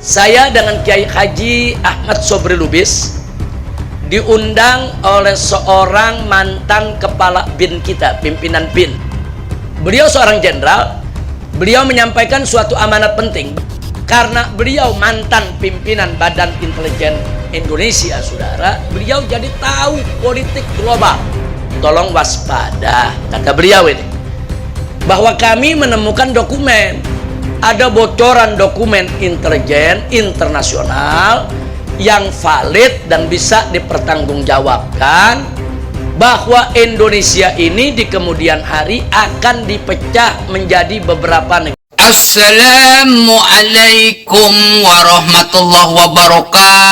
Saya dengan Kiai Haji Ahmad Sobri Lubis diundang oleh seorang mantan kepala BIN kita, pimpinan BIN. Beliau seorang jenderal. Beliau menyampaikan suatu amanat penting karena beliau mantan pimpinan Badan Intelijen Indonesia, saudara. Beliau jadi tahu politik global. Tolong waspada, kata beliau ini, bahwa kami menemukan dokumen, ada bocoran dokumen intelijen internasional yang valid dan bisa dipertanggungjawabkan bahwa Indonesia ini di kemudian hari akan dipecah menjadi beberapa negara. Assalamualaikum warahmatullahi wabarakatuh.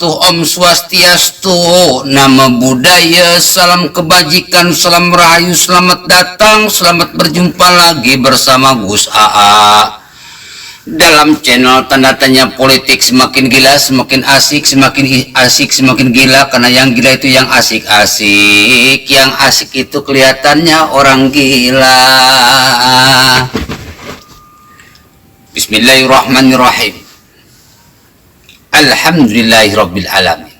Om Swastiastu, nama budaya, salam kebajikan, salam rahayu, selamat datang, selamat berjumpa lagi bersama Gus AA dalam channel tanda tanya politik. Semakin gila semakin asik, semakin asik semakin gila, karena yang gila itu yang asik-asik, yang asik itu kelihatannya orang gila. Bismillahirrahmanirrahim. Alhamdulillahirabbil alamin.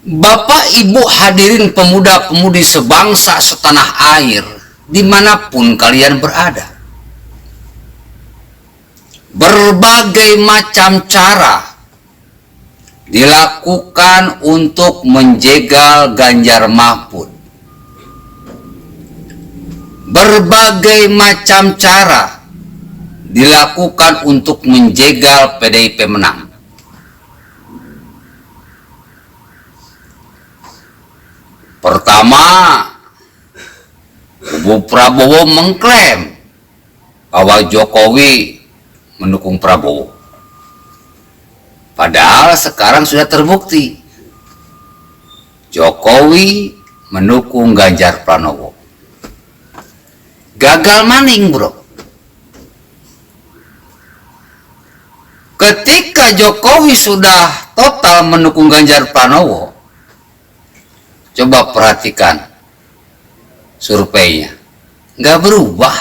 Bapak Ibu hadirin pemuda-pemudi sebangsa setanah air dimanapun kalian berada, berbagai macam cara dilakukan untuk menjegal Ganjar Mahfud. Berbagai macam cara dilakukan untuk menjegal PDIP menang. Pertama, kubu Prabowo mengklaim bahwa Jokowi mendukung Prabowo. Padahal sekarang sudah terbukti Jokowi mendukung Ganjar Pranowo. Gagal maning, bro. Ketika Jokowi sudah total mendukung Ganjar Pranowo, coba perhatikan surveinya, nggak berubah,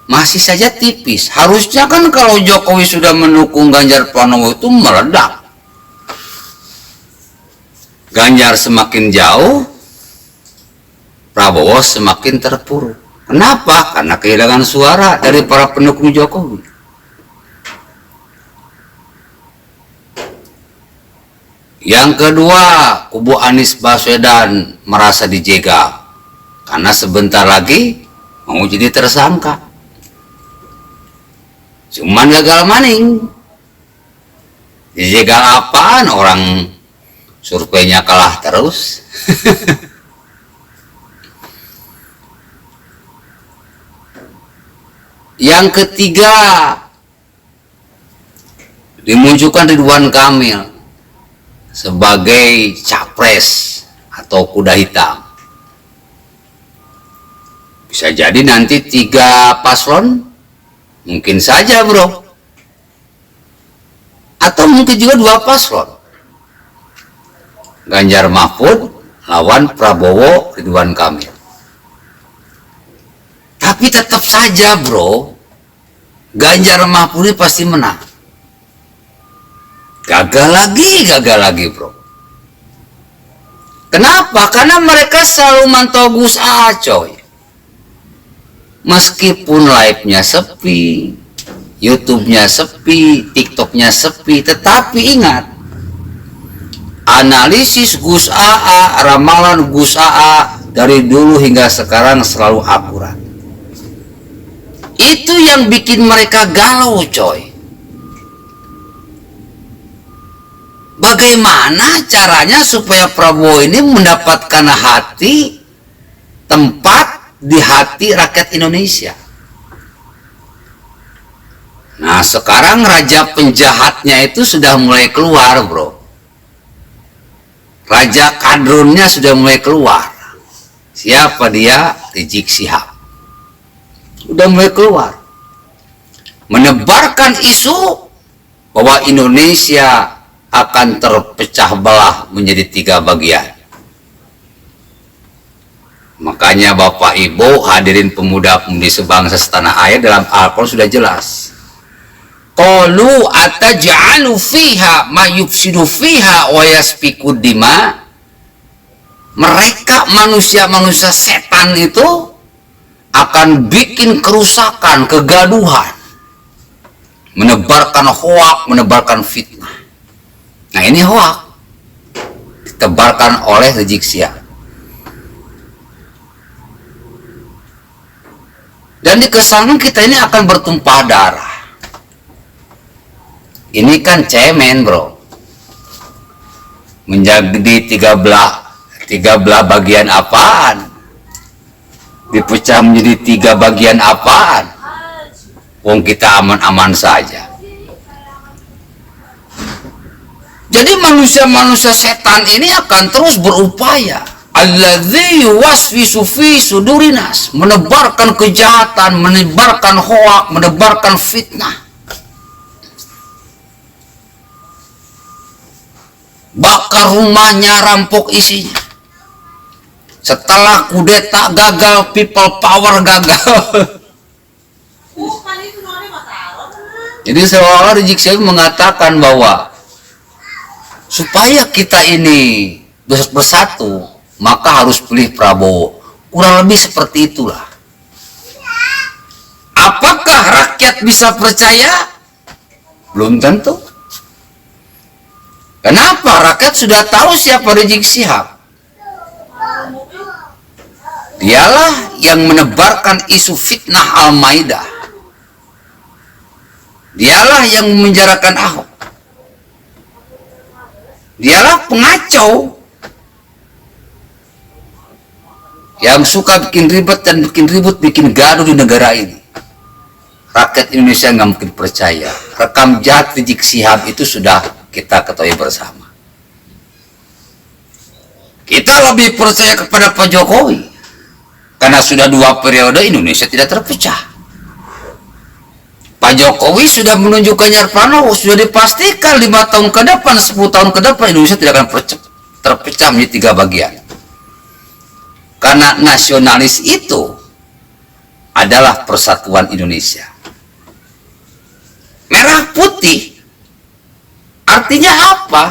masih saja tipis. Harusnya kan kalau Jokowi sudah mendukung Ganjar Pranowo itu meledak. Ganjar semakin jauh, Prabowo semakin terpuruk. Kenapa? Karena kehilangan suara dari para pendukung Jokowi. Yang kedua, kubu Anies Baswedan merasa dijegal karena sebentar lagi mau jadi tersangka. Cuman gagal maning. Dijegal apaan? Orang surveinya kalah terus. Yang ketiga, dimunculkan Ridwan Kamil sebagai capres atau kuda hitam. Bisa jadi nanti 3 paslon, mungkin saja, bro, atau mungkin juga 2 paslon, Ganjar Mahfud lawan Prabowo Ridwan Kamil. Tapi tetap saja, bro, Ganjar Mahfud ini pasti menang. Gagal lagi, bro. Kenapa? Karena mereka selalu mantau Gus AA, coy. Meskipun live-nya sepi, YouTube-nya sepi, TikTok-nya sepi, tetapi ingat, analisis Gus AA, ramalan Gus AA dari dulu hingga sekarang selalu akurat. Itu yang bikin mereka galau, coy. Bagaimana caranya supaya Prabowo ini mendapatkan tempat di hati rakyat Indonesia? Nah, sekarang raja penjahatnya itu sudah mulai keluar, bro. Raja kadrunnya sudah mulai keluar. Siapa dia? Rizik Syihab. Udah mulai keluar. Menebarkan isu bahwa Indonesia akan terpecah belah menjadi 3 bagian. Makanya Bapak Ibu hadirin pemuda-pemudi sebangsa setanah air, dalam Al-Quran sudah jelas. Qalu ataj'alu fiha ma yufsidu fiha wa yasfiku dima. Mereka manusia-manusia setan itu akan bikin kerusakan, kegaduhan, menebarkan hoak, menebarkan fitnah. Nah, ini hoak ditebarkan oleh Rizik Syihab. Dan dikesankan kita ini akan bertumpah darah. Ini kan cemen, bro. Menjadi tiga belah bagian apaan? Dipecah menjadi 3 bagian apaan? Wong kita aman-aman saja. Jadi manusia-manusia setan ini akan terus berupaya. Alladzi yuwaswisu fi sudurinas, menebarkan kejahatan, menebarkan hoak, menebarkan fitnah. Bakar rumahnya, rampok isinya. Setelah kudeta gagal, people power gagal. Jadi seolah-olah Rizik Syihab mengatakan bahwa supaya kita ini bersatu, maka harus pilih Prabowo. Kurang lebih seperti itulah. Apakah rakyat bisa percaya? Belum tentu. Kenapa? Rakyat sudah tahu siapa Rizik Syihab. Dialah yang menebarkan isu fitnah Al-Maidah. Dialah yang memenjarakan Ahok. Dialah pengacau yang suka bikin ribet dan bikin ribut, bikin gaduh di negara ini. Rakyat Indonesia nggak mungkin percaya. Rekam jahat Rizik Syihab itu sudah kita ketahui bersama. Kita lebih percaya kepada Pak Jokowi karena sudah 2 periode Indonesia tidak terpecah. Pak Jokowi sudah menunjukkan Pranowo, sudah dipastikan 5 tahun ke depan, 10 tahun ke depan Indonesia tidak akan terpecah menjadi 3 bagian. Karena nasionalis itu adalah persatuan Indonesia. Merah putih artinya apa?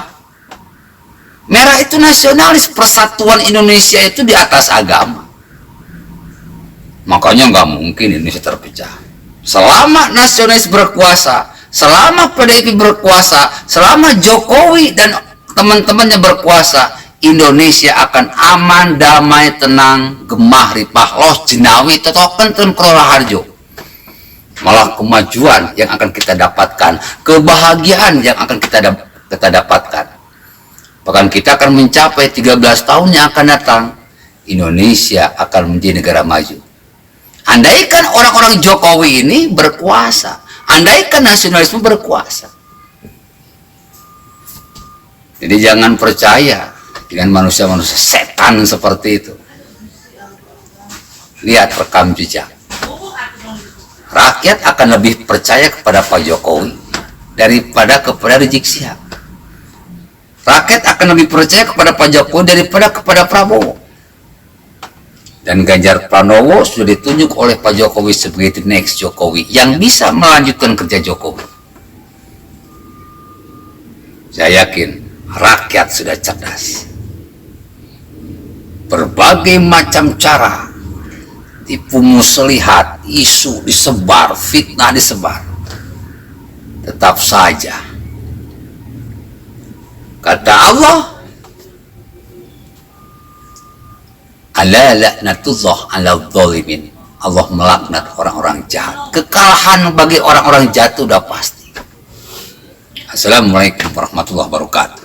Merah itu nasionalis, persatuan Indonesia itu di atas agama. Makanya nggak mungkin Indonesia terpecah. Selama nasionalis berkuasa, selama PDIP berkuasa, selama Jokowi dan teman-temannya berkuasa, Indonesia akan aman, damai, tenang, gemah, ripah, loh, jenawi, totokan, Raharjo. Malah kemajuan yang akan kita dapatkan, kebahagiaan yang akan kita dapatkan. Bahkan kita akan mencapai 13 tahun yang akan datang, Indonesia akan menjadi negara maju. Andaikan orang-orang Jokowi ini berkuasa, andaikan nasionalisme berkuasa. Jadi jangan percaya dengan manusia-manusia setan seperti itu. Lihat rekam jejak. Rakyat akan lebih percaya kepada Pak Jokowi daripada kepada Rizik Syihab. Rakyat akan lebih percaya kepada Pak Jokowi daripada kepada Prabowo. Dan Ganjar Pranowo sudah ditunjuk oleh Pak Jokowi sebagai the next Jokowi yang bisa melanjutkan kerja Jokowi. Saya yakin rakyat sudah cerdas. Berbagai macam cara, tipu muslihat, isu disebar, fitnah disebar. Tetap saja, kata Allah, ala la'natullah ala dzalimin. Allah melaknat orang-orang jahat. Kekalahan bagi orang-orang jahat itu sudah pasti. Assalamualaikum warahmatullahi wabarakatuh.